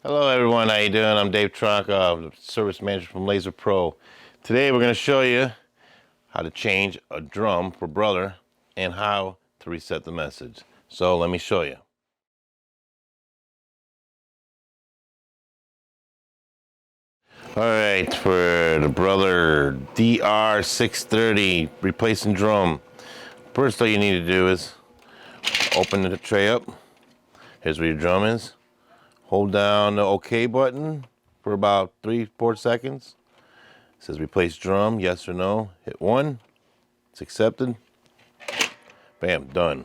Hello everyone, how you doing? I'm Dave Tronka, service manager from Laser Pro. Today we're going to show you how to change a drum for brother and how to reset the message. So let me show you. Alright, for the brother DR630 replacing drum, first all you need to do is open the tray up. Here's where your drum is. Hold down the OK button for about 3-4 seconds. It says replace drum, yes or no. Hit 1. It's accepted. Bam, done.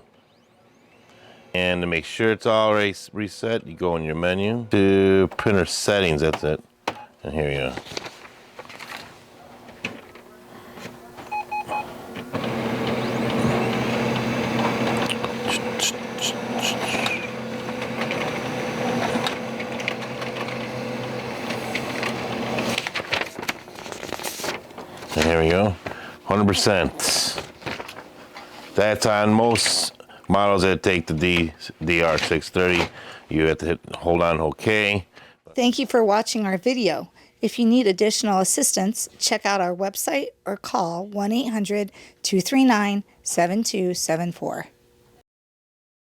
And to make sure it's already reset, you go in your menu to printer settings, that's it. And here you go. And here we go, 100%. That's on most models that take the DR630. You have to hold on OK. Thank you for watching our video. If you need additional assistance, check out our website or call 1-800-239-7274.